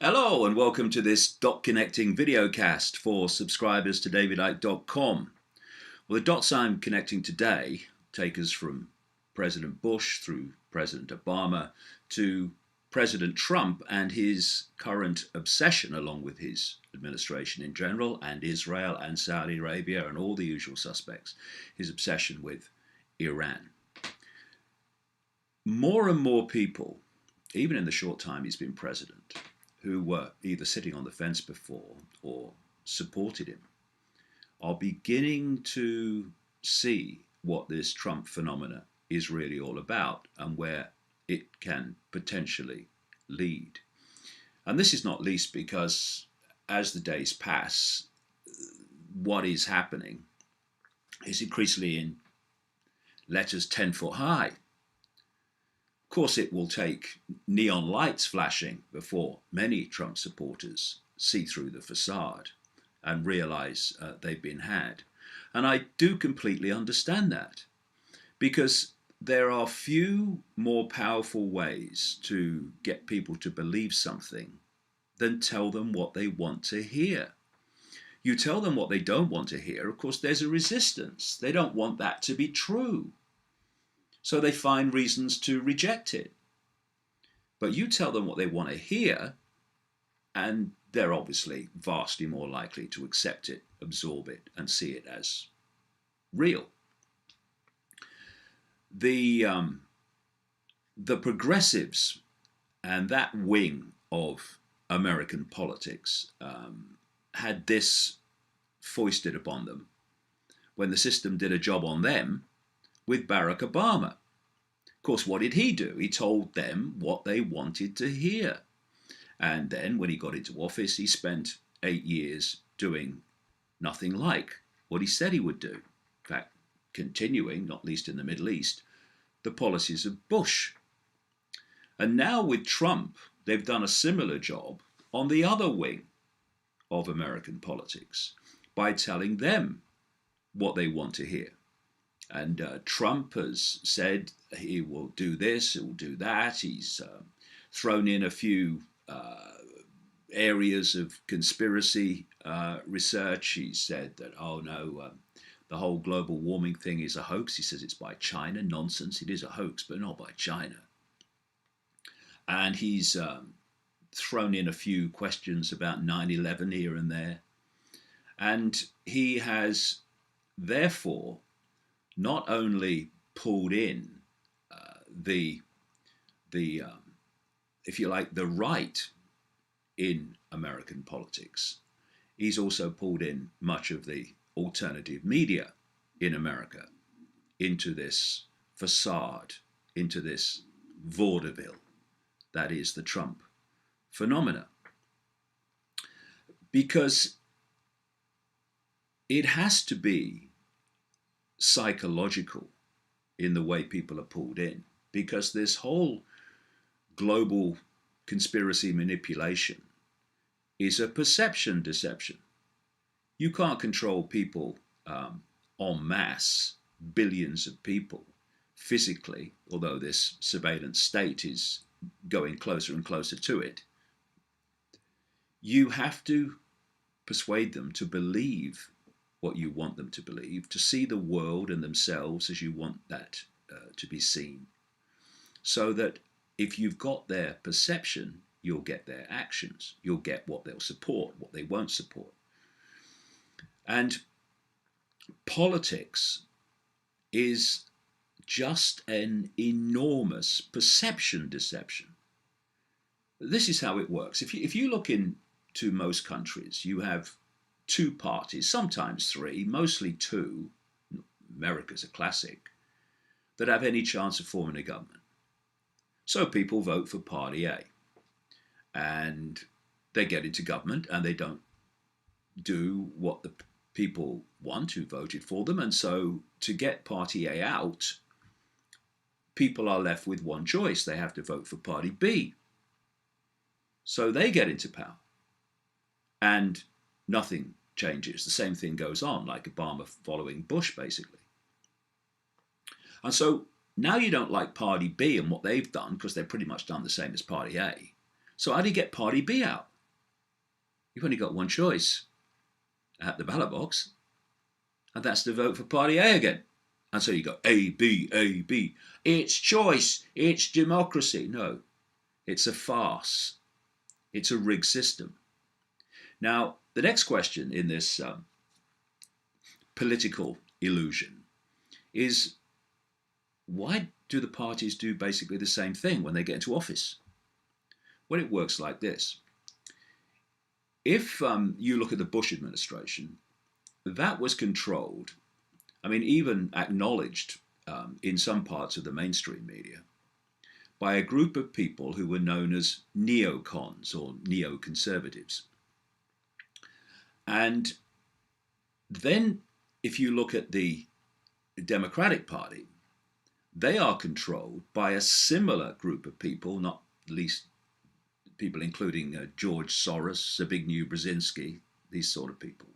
Hello and welcome to this dot connecting videocast for subscribers to davidicke.com. Well, the dots I'm connecting today take us from President Bush through President Obama to President Trump and his current obsession, along with his administration in general, and Israel and Saudi Arabia and all the usual suspects, his obsession with Iran. More and more people, even in the short time he's been president, who were either sitting on the fence before or supported him, are beginning to see what this Trump phenomena is really all about and where it can potentially lead. And this is not least because as the days pass, what is happening is increasingly in letters 10 foot high. Of course, it will take neon lights flashing before many Trump supporters see through the facade and realize they've been had. And I do completely understand that, because there are few more powerful ways to get people to believe something than tell them what they want to hear. You tell them what they don't want to hear, of course, there's a resistance. They don't want that to be true. So they find reasons to reject it. But you tell them what they want to hear, and they're obviously vastly more likely to accept it, absorb it, and see it as real. The progressives and that wing of American politics had this foisted upon them when the system did a job on them with Barack Obama. Of course, what did he do? He told them what they wanted to hear. And then when he got into office, he spent 8 years doing nothing like what he said he would do. In fact, continuing, not least in the Middle East, the policies of Bush. And now with Trump, they've done a similar job on the other wing of American politics by telling them what they want to hear. And Trump has said he will do this, he will do that. He's thrown in a few areas of conspiracy research. He said that, oh no, the whole global warming thing is a hoax. He says it's by China. Nonsense. It is a hoax, but not by China. And he's thrown in a few questions about 9/11 here and there. And he has therefore not only pulled in the if you like, the right in American politics, he's also pulled in much of the alternative media in America into this facade, into this vaudeville that is the Trump phenomena. Because it has to be psychological in the way people are pulled in, because this whole global conspiracy manipulation is a perception deception. You can't control people en masse, billions of people, physically, although this surveillance state is going closer and closer to it. You have to persuade them to believe what you want them to believe, to see the world and themselves as you want that to be seen. So that if you've got their perception, you'll get their actions. You'll get what they'll support, what they won't support. And politics is just an enormous perception deception. This is how it works. If you look into most countries, you have two parties, sometimes three, mostly two, America's a classic, that have any chance of forming a government. So people vote for Party A, and they get into government and they don't do what the people want who voted for them. And so to get Party A out, people are left with one choice. They have to vote for Party B. So they get into power and nothing changes. The same thing goes on, like Obama following Bush, basically. And so now you don't like Party B and what they've done, because they've pretty much done the same as Party A. So how do you get Party B out? you've only got one choice at the ballot box, and that's to vote for Party A again. And so you go A, B, A, B. It's choice. It's democracy. No, it's a farce. It's a rigged system. Now, the next question in this political illusion is, why do the parties do basically the same thing when they get into office? Well, it works like this. If you look at the Bush administration, that was controlled, I mean, even acknowledged in some parts of the mainstream media, by a group of people who were known as neocons or neoconservatives. And then if you look at the Democratic Party, they are controlled by a similar group of people, not least people including George Soros, Zbigniew Brzezinski, these sort of people,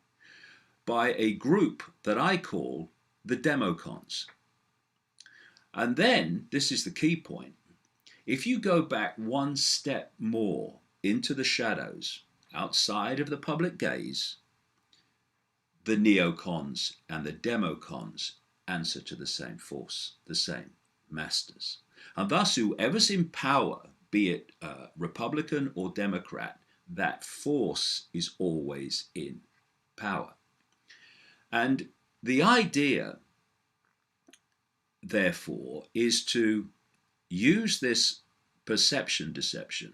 by a group that I call the Democons. And then, this is the key point, if you go back one step more into the shadows, outside of the public gaze, the neocons and the democons answer to the same force, the same masters. And thus, whoever's in power, be it Republican or Democrat, that force is always in power. And the idea, therefore, is to use this perception deception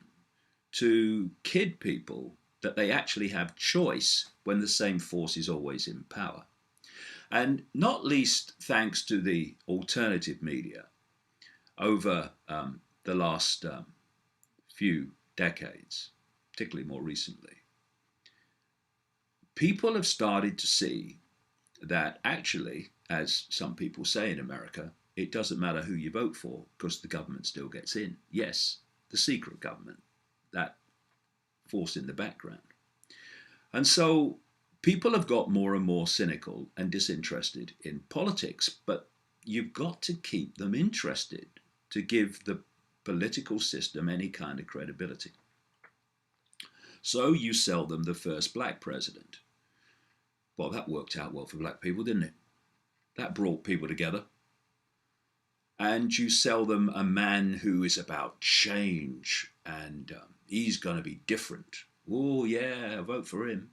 to kid people that they actually have choice when the same force is always in power. And not least thanks to the alternative media over the last few decades, particularly more recently, people have started to see that actually, as some people say in America, it doesn't matter who you vote for because the government still gets in. Yes, the secret government, that force in the background. And so people have got more and more cynical and disinterested in politics, but you've got to keep them interested to give the political system any kind of credibility. So you sell them the first black president. Well, that worked out well for black people, didn't it? That brought people together. And you sell them a man who is about change and he's going to be different. Oh, yeah, vote for him.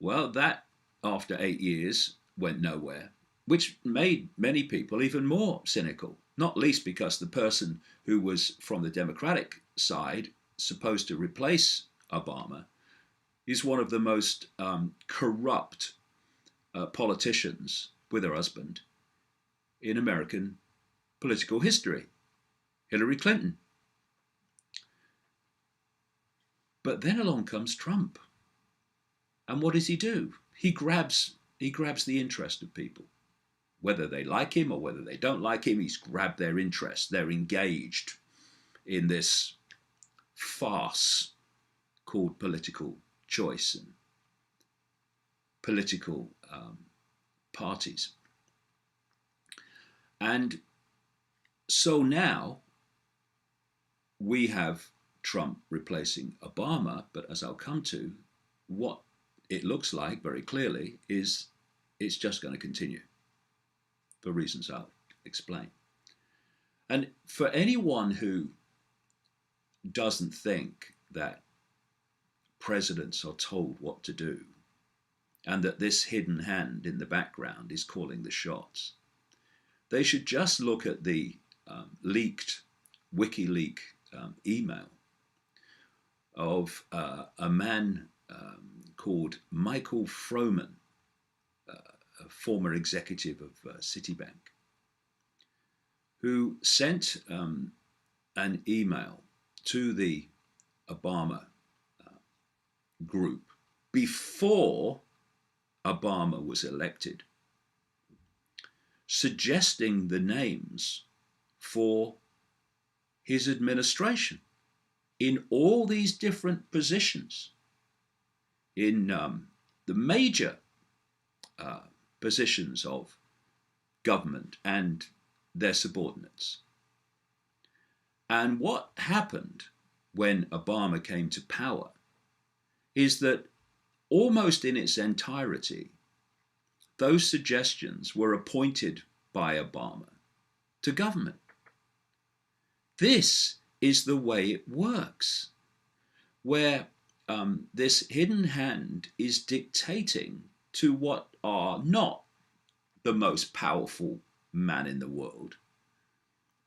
Well, that, after 8 years, went nowhere, which made many people even more cynical, not least because the person who was from the Democratic side, supposed to replace Obama, is one of the most corrupt politicians, with her husband, in American political history, Hillary Clinton. But then along comes Trump. And what does he do? He grabs the interest of people. Whether they like him or whether they don't like him, he's grabbed their interest. They're engaged in this farce called political choice and political parties. And so now we have Trump replacing Obama, but as I'll come to, what it looks like very clearly is it's just going to continue for reasons I'll explain. And for anyone who doesn't think that presidents are told what to do and that this hidden hand in the background is calling the shots, they should just look at the leaked WikiLeaks email of a man called Michael Froman, a former executive of Citibank, who sent an email to the Obama group before Obama was elected, suggesting the names for his administration in all these different positions, in the major positions of government and their subordinates. And what happened when Obama came to power is that almost in its entirety, those suggestions were appointed by Obama to government. This is the way it works, where this hidden hand is dictating to what are not the most powerful man in the world,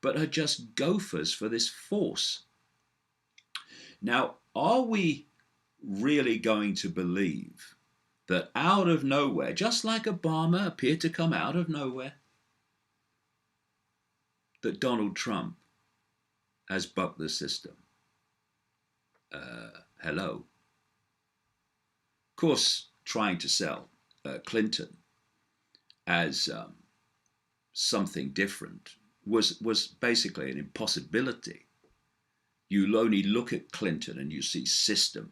but are just gophers for this force. Now, are we really going to believe that out of nowhere, just like Obama appeared to come out of nowhere, that Donald Trump has bucked the system? Hello. Of course, trying to sell Clinton as something different was basically an impossibility. You only look at Clinton and you see system,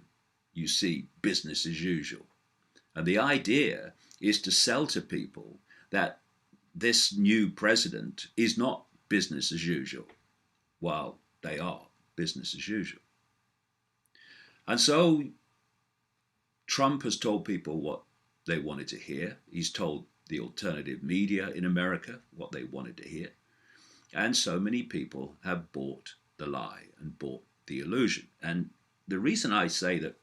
you see business as usual. And the idea is to sell to people that this new president is not business as usual, while they are business as usual. And so Trump has told people what they wanted to hear. He's told the alternative media in America what they wanted to hear. And so many people have bought the lie and bought the illusion. And the reason I say that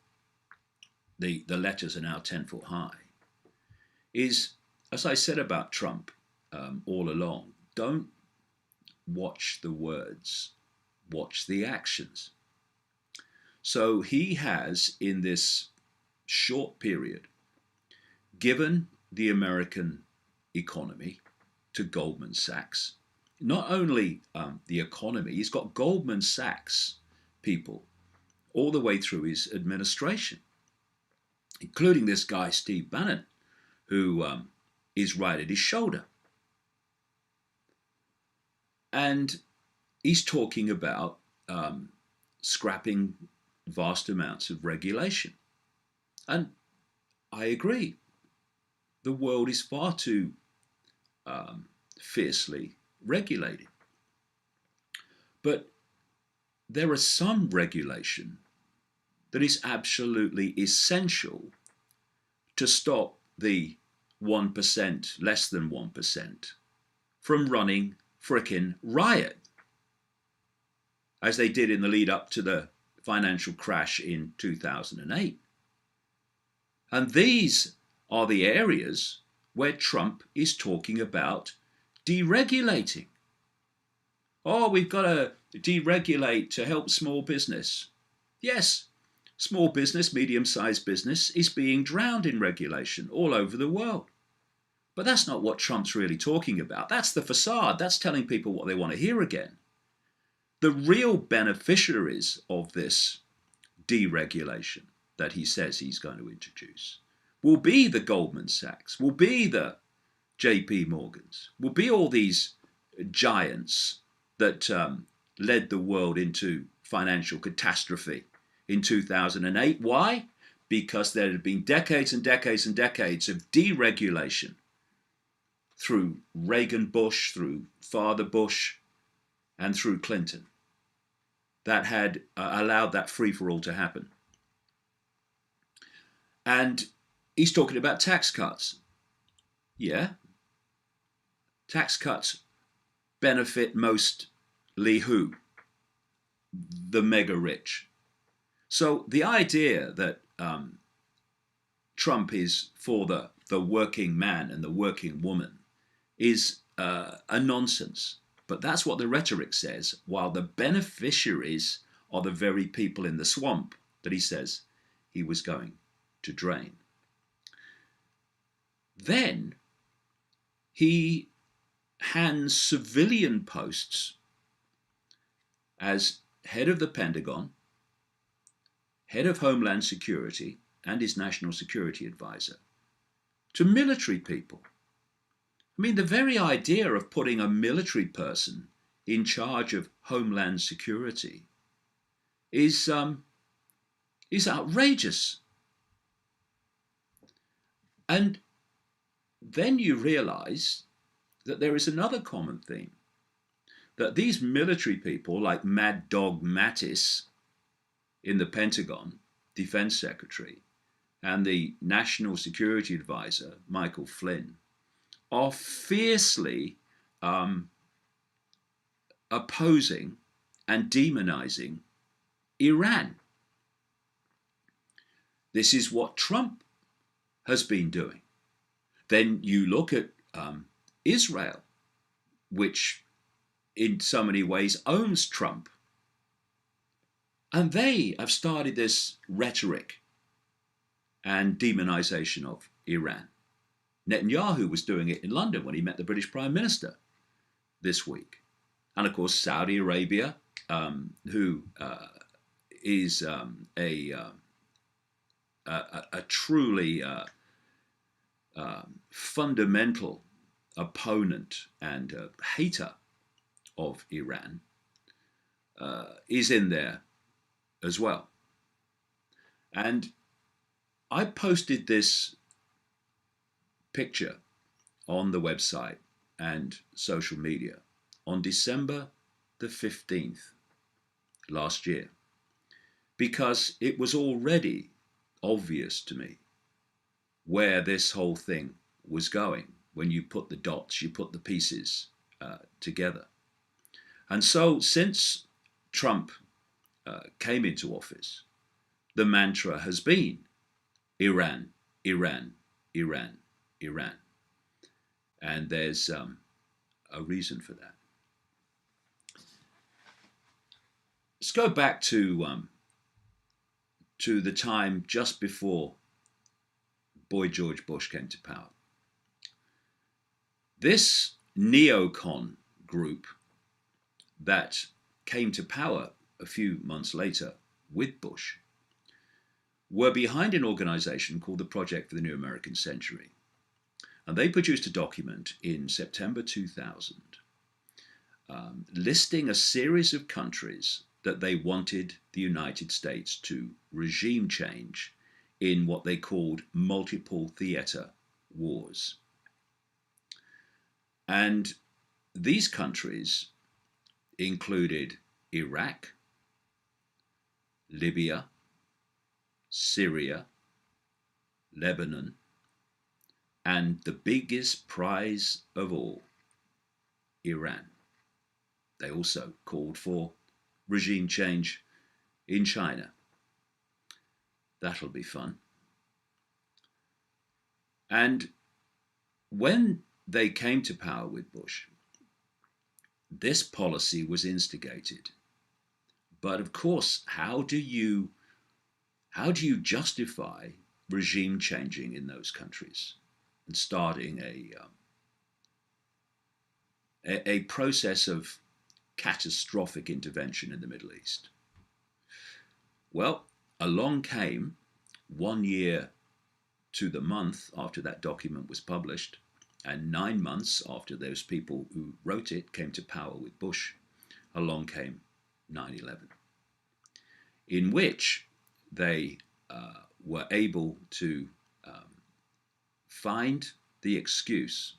the letters are now 10 foot high is, as I said about Trump all along, don't watch the words, watch the actions. So he has, in this short period, given the American economy to Goldman Sachs. Not only the economy, he's got Goldman Sachs people all the way through his administration, including this guy, Steve Bannon, who is right at his shoulder. And he's talking about scrapping vast amounts of regulation. And I agree. The world is far too fiercely regulated. But there is some regulation that is absolutely essential to stop the 1%, less than 1%, from running frickin' riot, as they did in the lead up to the financial crash in 2008. And these are the areas where Trump is talking about deregulating. Oh, we've got to deregulate to help small business. Yes, small business, medium-sized business is being drowned in regulation all over the world. But that's not what Trump's really talking about. That's the facade. That's telling people what they want to hear again. The real beneficiaries of this deregulation that he says he's going to introduce will be the Goldman Sachs, will be the JP Morgans, will be all these giants that led the world into financial catastrophe in 2008. Why? Because there had been decades and decades and decades of deregulation through Reagan Bush, through Father Bush, and through Clinton that had allowed that free-for-all to happen. And he's talking about tax cuts. Yeah. Tax cuts benefit mostly who? The mega rich. So the idea that Trump is for the working man and the working woman is a nonsense. But that's what the rhetoric says, while the beneficiaries are the very people in the swamp that he says he was going to drain. Then he hands civilian posts as head of the Pentagon, head of Homeland Security, and his national security advisor to military people. I mean, the very idea of putting a military person in charge of Homeland Security is outrageous. And then you realize that there is another common theme, that these military people like Mad Dog Mattis in the Pentagon, Defense Secretary and the National Security Advisor, Michael Flynn, are fiercely opposing and demonizing Iran. This is what Trump has been doing. Then you look at Israel, which in so many ways owns Trump. And they have started this rhetoric and demonization of Iran. Netanyahu was doing it in London when he met the British Prime Minister this week. And of course, Saudi Arabia, who is a truly fundamental opponent and hater of Iran, is in there as well. And I posted this picture on the website and social media on December the 15th last year, because it was already obvious to me where this whole thing was going. When you put the dots, you put the pieces together. And so since Trump came into office, the mantra has been Iran, Iran, Iran, Iran. And there's a reason for that. Let's go back to the time just before Boy George Bush came to power. This neocon group that came to power a few months later with Bush were behind an organization called the Project for the New American Century. And they produced a document in September 2000 listing a series of countries that they wanted the United States to regime change in what they called multiple theater wars. And these countries included Iraq, Libya, Syria, Lebanon, and the biggest prize of all, Iran. They also called for regime change in China. That'll be fun. And when they came to power with Bush, this policy was instigated. But of course, how do you justify regime changing in those countries and starting a process of catastrophic intervention in the Middle East? Well, along came 1 year to the month after that document was published, and 9 months after those people who wrote it came to power with Bush, along came 9/11, in which they were able to find the excuse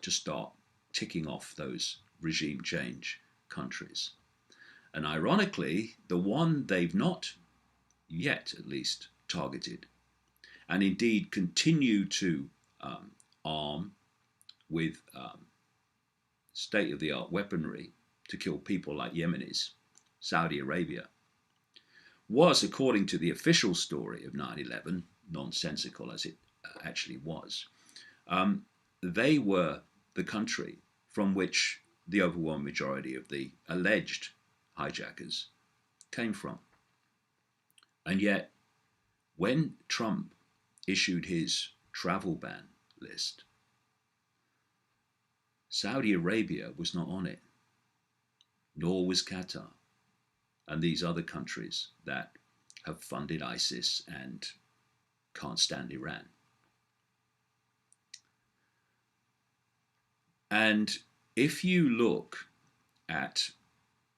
to start ticking off those regime change countries. And ironically, the one they've not yet, at least, targeted, and indeed continue to arm with state-of-the-art weaponry to kill people like Yemenis, Saudi Arabia, was, according to the official story of 9/11, nonsensical as it actually was, they were the country from which the overwhelming majority of the alleged hijackers came from. And yet, when Trump issued his travel ban list, Saudi Arabia was not on it, nor was Qatar, and these other countries that have funded ISIS and can't stand Iran. And if you look at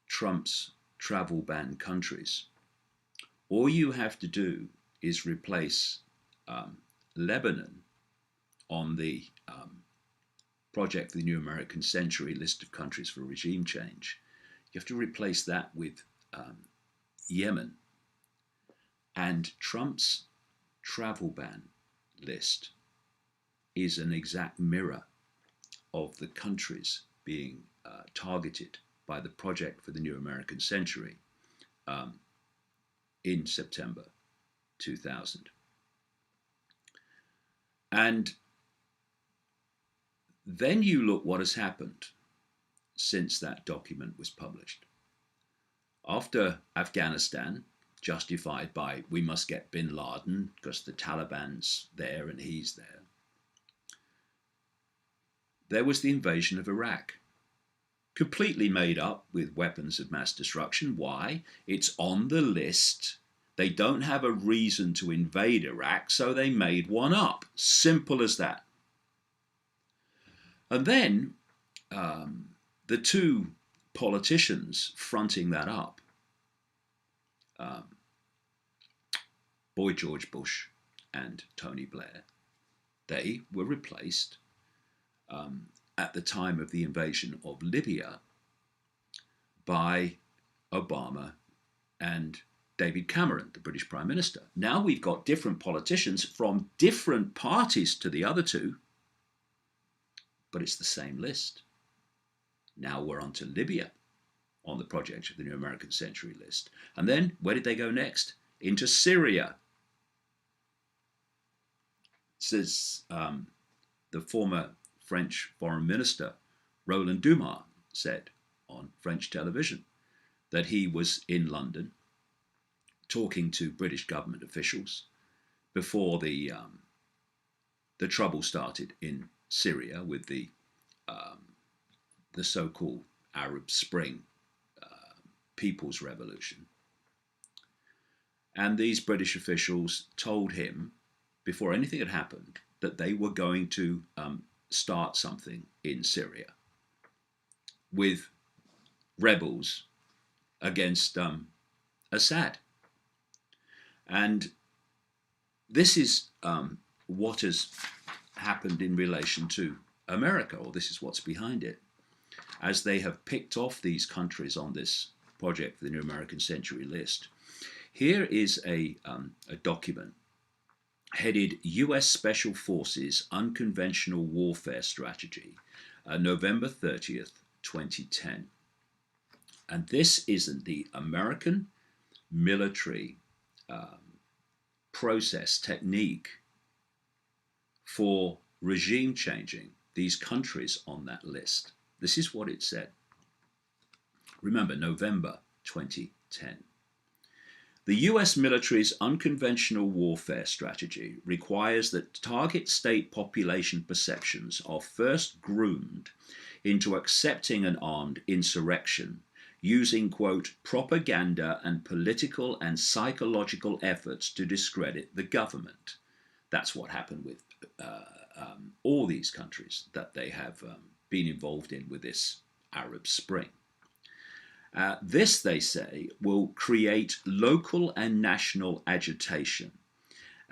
Trump's travel ban countries, all you have to do is replace Lebanon on the Project for the New American Century list of countries for regime change. You have to replace that with Yemen. And Trump's travel ban list is an exact mirror of the countries being targeted by the Project for the New American Century in September 2000. And then you look what has happened since that document was published. After Afghanistan, justified by we must get bin Laden because the Taliban's there and he's there, there was the invasion of Iraq, completely made up with weapons of mass destruction. Why? It's on the list. They don't have a reason to invade Iraq, so they made one up. Simple as that. And then the two politicians fronting that up, Boy George Bush and Tony Blair, they were replaced at the time of the invasion of Libya by Obama and David Cameron, the British Prime Minister. Now we've got different politicians from different parties to the other two, but it's the same list. Now we're on to Libya on the Project of the New American Century list. And then where did they go next? Into Syria. Says the former French Foreign Minister Roland Dumas said on French television that he was in London talking to British government officials before the trouble started in Syria with the so-called Arab Spring People's Revolution. And these British officials told him, before anything had happened, that they were going to start something in Syria with rebels against Assad. And this is what has happened in relation to America, or this is what's behind it, as they have picked off these countries on this Project for the New American Century list. Here is a document headed U.S. Special Forces Unconventional Warfare Strategy, November 30th, 2010. And this isn't the American military process technique for regime changing these countries on that list. This is what it said. Remember, November 2010. The US military's unconventional warfare strategy requires that target state population perceptions are first groomed into accepting an armed insurrection using, quote, propaganda and political and psychological efforts to discredit the government. That's what happened with all these countries that they have been involved in with this Arab Spring. This, they say, will create local and national agitation,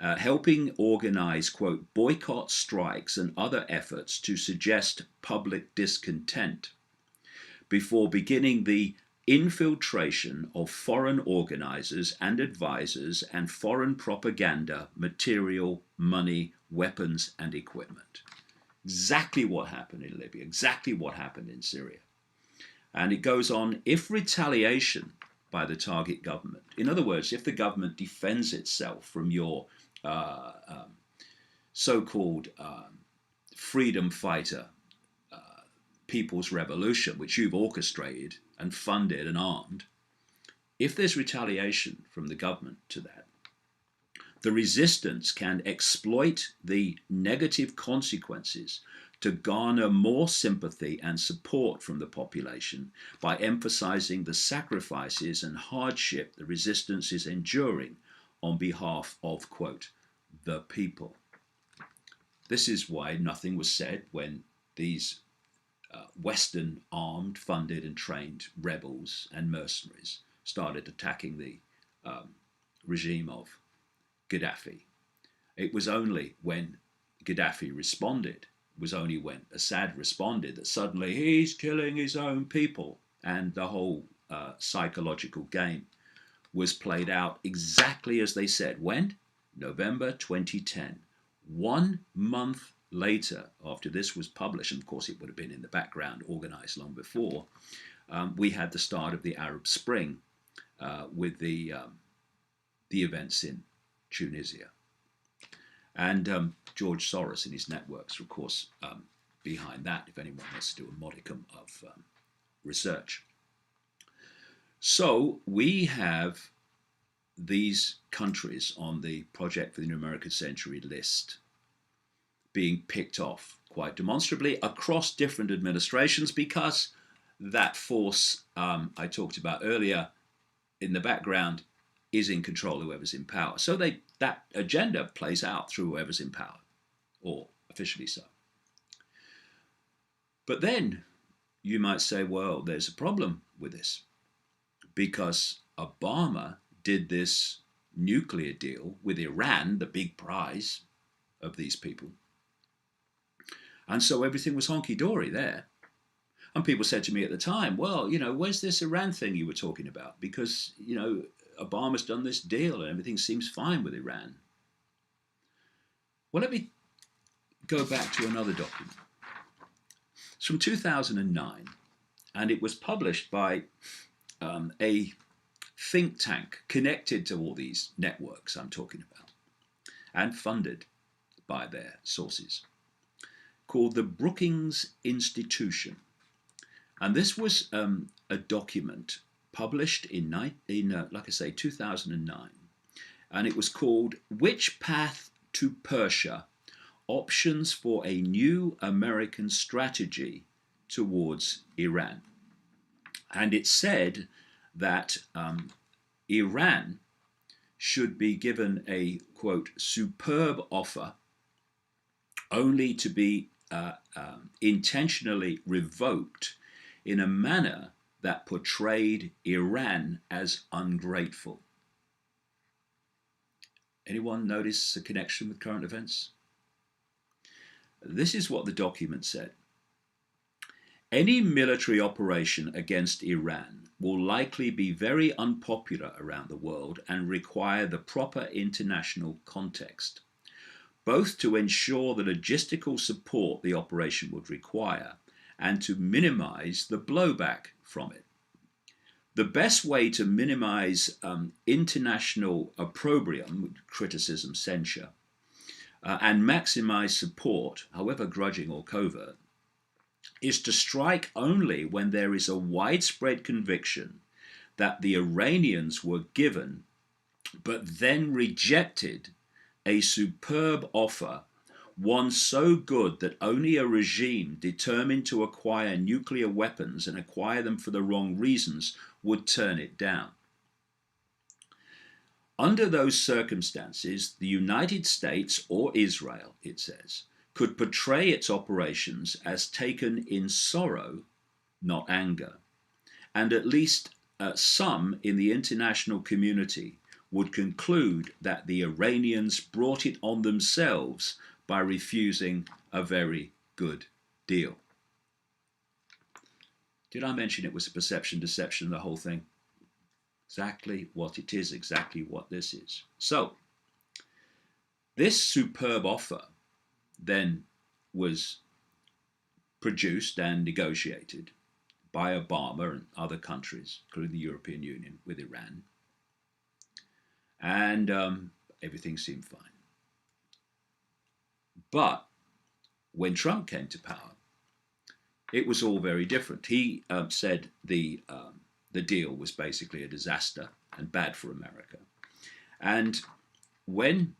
helping organize, quote, boycott strikes and other efforts to suggest public discontent before beginning the infiltration of foreign organizers and advisors and foreign propaganda, material, money, weapons, and equipment. Exactly what happened in Libya, exactly what happened in Syria. And it goes on, if retaliation by the target government, in other words, if the government defends itself from your so-called freedom fighter people's revolution, which you've orchestrated and funded and armed, if there's retaliation from the government to that, the resistance can exploit the negative consequences to garner more sympathy and support from the population by emphasizing the sacrifices and hardship the resistance is enduring on behalf of, quote, the people. This is why nothing was said when these Western armed, funded and trained rebels and mercenaries started attacking the regime of Gaddafi. It was only when Gaddafi responded, was only when Assad responded that suddenly he's killing his own people, and the whole psychological game was played out exactly as they said. When? November 2010. 1 month later, after this was published, and of course it would have been in the background, organized long before, we had the start of the Arab Spring with the events in Tunisia. And George Soros and his networks are, of course, behind that, if anyone wants to do a modicum of research. So we have these countries on the Project for the New American Century list being picked off quite demonstrably across different administrations, because that force I talked about earlier in the background is in control of whoever's in power. So that agenda plays out through whoever's in power, or officially so. But then you might say, well, there's a problem with this, because Obama did this nuclear deal with Iran, the big prize of these people. And so everything was honky-dory there. And people said to me at the time, well, where's this Iran thing you were talking about? Because, Obama's done this deal and everything seems fine with Iran. Well, let me go back to another document. It's from 2009, and it was published by a think tank connected to all these networks I'm talking about, and funded by their sources, called the Brookings Institution. And this was a document published in like I say, 2009, and it was called "Which Path to Persia? Options for a New American Strategy Towards Iran." And it said that Iran should be given a, quote, superb offer, only to be intentionally revoked in a manner that portrayed Iran as ungrateful. Anyone notice a connection with current events? This is what the document said. Any military operation against Iran will likely be very unpopular around the world and require the proper international context, both to ensure the logistical support the operation would require and to minimize the blowback from it. The best way to minimize international opprobrium, criticism, censure, and maximize support, however grudging or covert, is to strike only when there is a widespread conviction that the Iranians were given, but then rejected, a superb offer, one so good that only a regime determined to acquire nuclear weapons and acquire them for the wrong reasons would turn it down. Under those circumstances, the United States or Israel, it says, could portray its operations as taken in sorrow, not anger, and at least some in the international community would conclude that the Iranians brought it on themselves by refusing a very good deal. Did I mention it was a perception, deception, the whole thing? Exactly what it is, exactly what this is. So, this superb offer then was produced and negotiated by Obama and other countries, including the European Union, with Iran. And everything seemed fine. But when Trump came to power, it was all very different. He said the deal was basically a disaster and bad for America. And when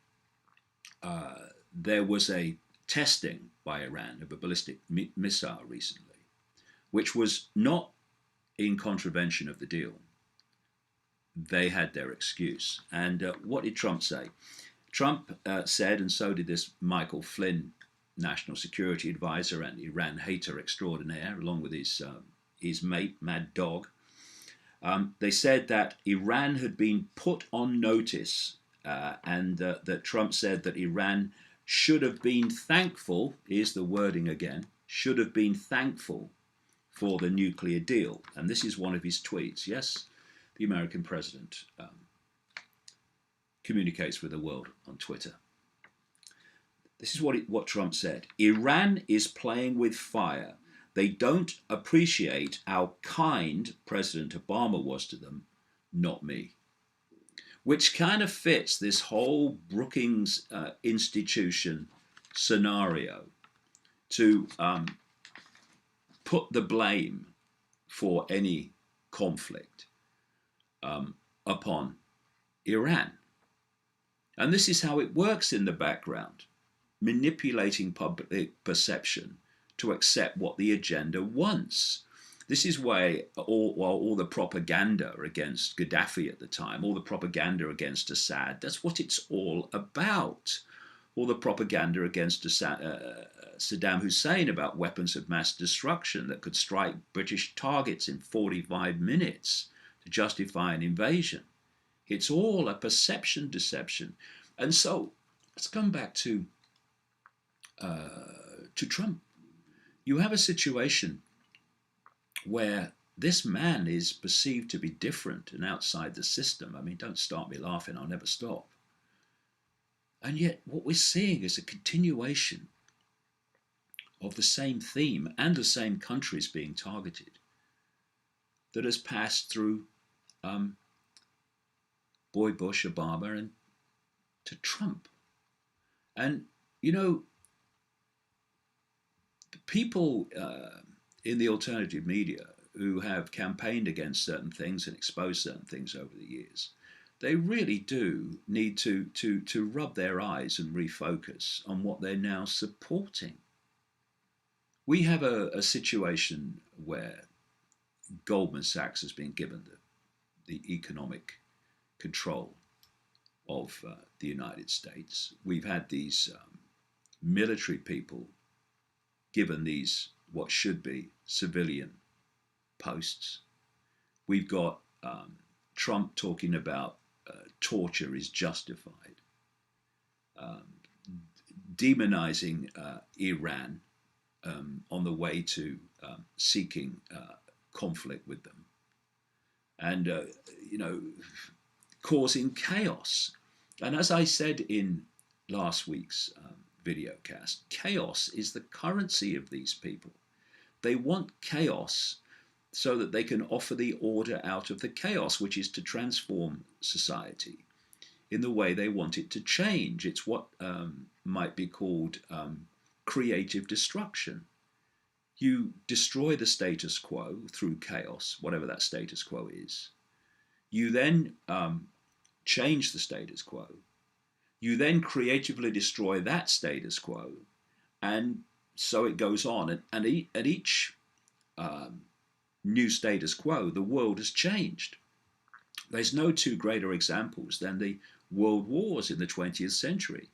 there was a testing by Iran of a ballistic missile recently, which was not in contravention of the deal, they had their excuse. And what did Trump say? Trump said, and so did this Michael Flynn, national security advisor and Iran hater extraordinaire, along with his mate, Mad Dog. They said that Iran had been put on notice, and that Trump said that Iran should have been thankful, here's the wording again, should have been thankful for the nuclear deal. And this is one of his tweets. Yes, the American president, communicates with the world on Twitter. This is what Trump said. Iran is playing with fire. They don't appreciate how kind President Obama was to them, not me. Which kind of fits this whole Brookings Institution scenario to put the blame for any conflict upon Iran. And this is how it works in the background, manipulating public perception to accept what the agenda wants. This is why all the propaganda against Gaddafi at the time, all the propaganda against Assad, that's what it's all about. All the propaganda against Saddam Hussein about weapons of mass destruction that could strike British targets in 45 minutes to justify an invasion. It's all a perception deception. And so let's come back to Trump. You have a situation where this man is perceived to be different and outside the system. I mean, don't start me laughing, I'll never stop. And yet what we're seeing is a continuation of the same theme and the same countries being targeted that has passed through Boy Bush, Obama, and to Trump. And, you know, the people in the alternative media who have campaigned against certain things and exposed certain things over the years, they really do need to rub their eyes and refocus on what they're now supporting. We have a situation where Goldman Sachs has been given the economic control of the United States. We've had these military people given these what should be civilian posts. We've got Trump talking about torture is justified, demonizing Iran on the way to seeking conflict with them, and you know, causing chaos. And as I said in last week's video cast, chaos is the currency of these people. They want chaos so that they can offer the order out of the chaos, which is to transform society in the way they want it to change. It's what might be called creative destruction. You destroy the status quo through chaos, whatever that status quo is. You then change the status quo. You then creatively destroy that status quo, and so it goes on. And at each new status quo, the world has changed. There's no two greater examples than the world wars in the 20th century.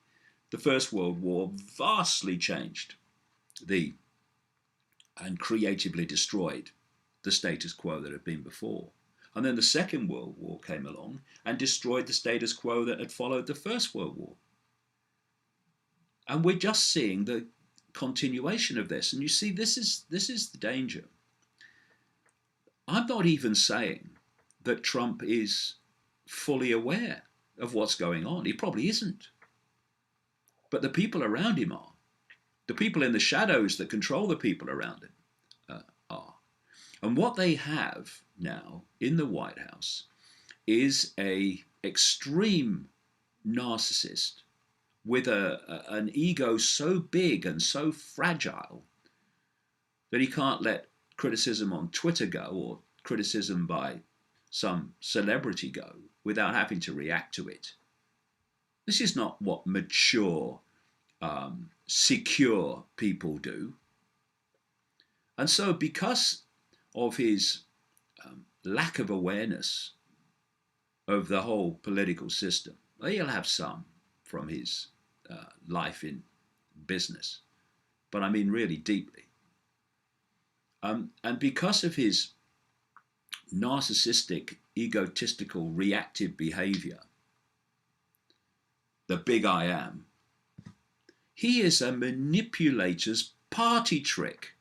The First World War vastly changed and creatively destroyed the status quo that had been before. And then the Second World War came along and destroyed the status quo that had followed the First World War. And we're just seeing the continuation of this. And you see, this is the danger. I'm not even saying that Trump is fully aware of what's going on. He probably isn't. But the people around him are. The people in the shadows that control the people around him are. And what they have now in the White House is an extreme narcissist with an ego so big and so fragile that he can't let criticism on Twitter go, or criticism by some celebrity go, without having to react to it. This is not what mature, secure people do. And so because of his lack of awareness of the whole political system, well, he'll have some from his life in business, but I mean really deeply. And because of his narcissistic, egotistical, reactive behavior, the big I am, he is a manipulator's party trick.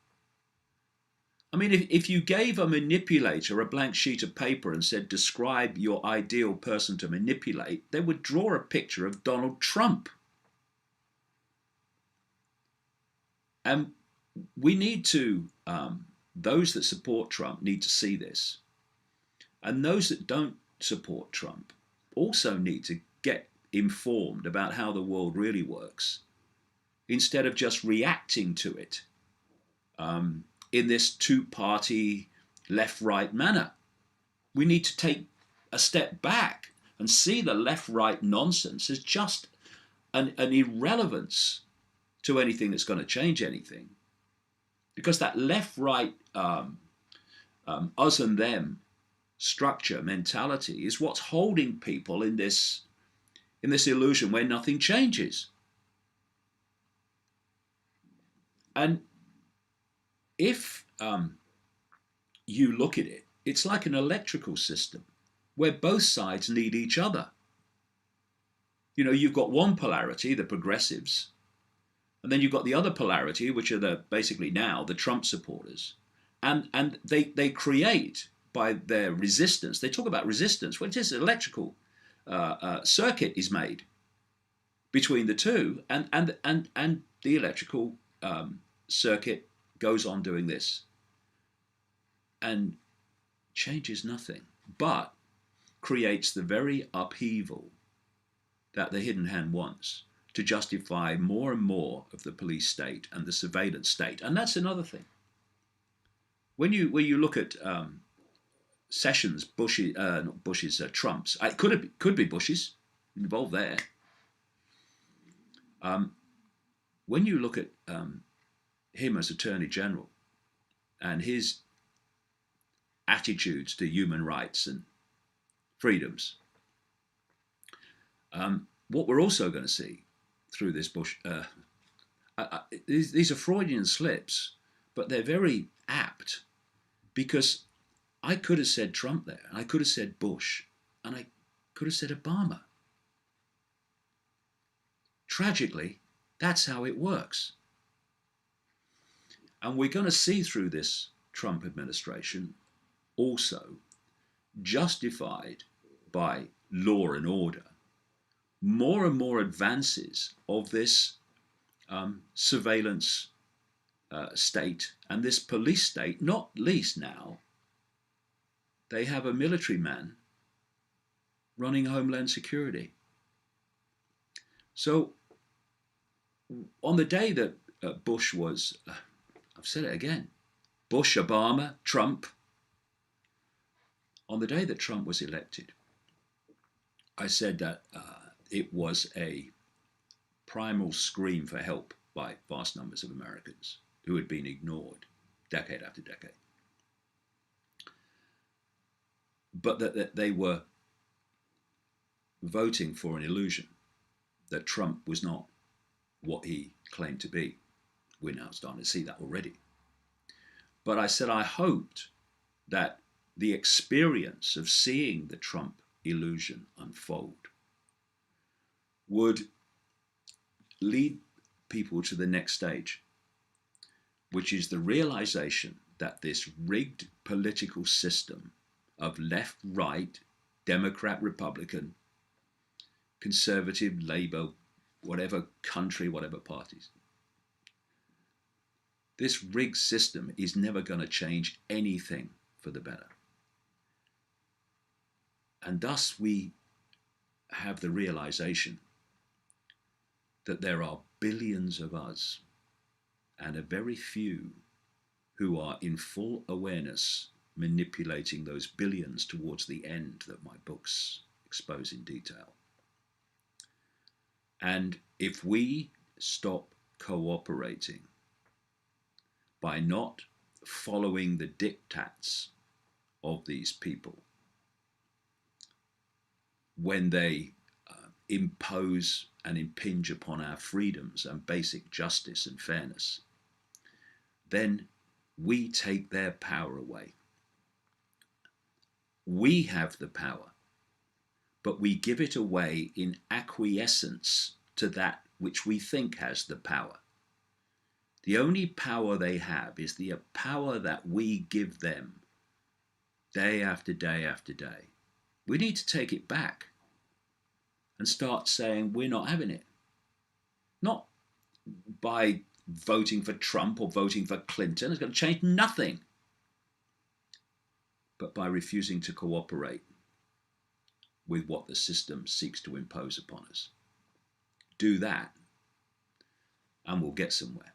I mean, if you gave a manipulator a blank sheet of paper and said, describe your ideal person to manipulate, they would draw a picture of Donald Trump. And we need to, those that support Trump need to see this. And those that don't support Trump also need to get informed about how the world really works instead of just reacting to it in this two-party left-right manner. We need to take a step back and see the left-right nonsense as just an irrelevance to anything that's going to change anything. Because that left-right us and them structure mentality is what's holding people in this illusion where nothing changes. And if you look at it, it's like an electrical system where both sides need each other. You know, you've got one polarity, the progressives, and then you've got the other polarity, which are basically now the Trump supporters. And they create, by their resistance, they talk about resistance, well, it is an electrical circuit is made between the two, and the electrical circuit goes on doing this and changes nothing, but creates the very upheaval that the hidden hand wants to justify more and more of the police state and the surveillance state. And that's another thing. When you look at Sessions, not Bush's, Trump's, it could be Bush's involved there. When you look at him as Attorney General and his attitudes to human rights and freedoms, what we're also going to see through this Bush, these are Freudian slips, but they're very apt, because I could have said Trump there, I could have said Bush, and I could have said Obama. Tragically, that's how it works. And we're going to see through this Trump administration also justified by law and order more and more advances of this surveillance state and this police state. Not least now, they have a military man running Homeland Security. So on the day that Bush was, I've said it again, Bush, Obama, Trump, on the day that Trump was elected, I said that it was a primal scream for help by vast numbers of Americans who had been ignored decade after decade. But that they were voting for an illusion that Trump was not what he claimed to be. We're now starting to see that already. But I said I hoped that the experience of seeing the Trump illusion unfold would lead people to the next stage, which is the realization that this rigged political system of left, right, Democrat, Republican, conservative, Labour, whatever country, whatever parties, this rigged system is never going to change anything for the better. And thus we have the realization that there are billions of us and a very few who are in full awareness manipulating those billions towards the end that my books expose in detail. And if we stop cooperating by not following the diktats of these people when they impose and impinge upon our freedoms and basic justice and fairness, then we take their power away. We have the power, but we give it away in acquiescence to that which we think has the power. The only power they have is the power that we give them day after day after day. We need to take it back and start saying we're not having it. Not by voting for Trump or voting for Clinton. It's going to change nothing. But by refusing to cooperate with what the system seeks to impose upon us. Do that, and we'll get somewhere.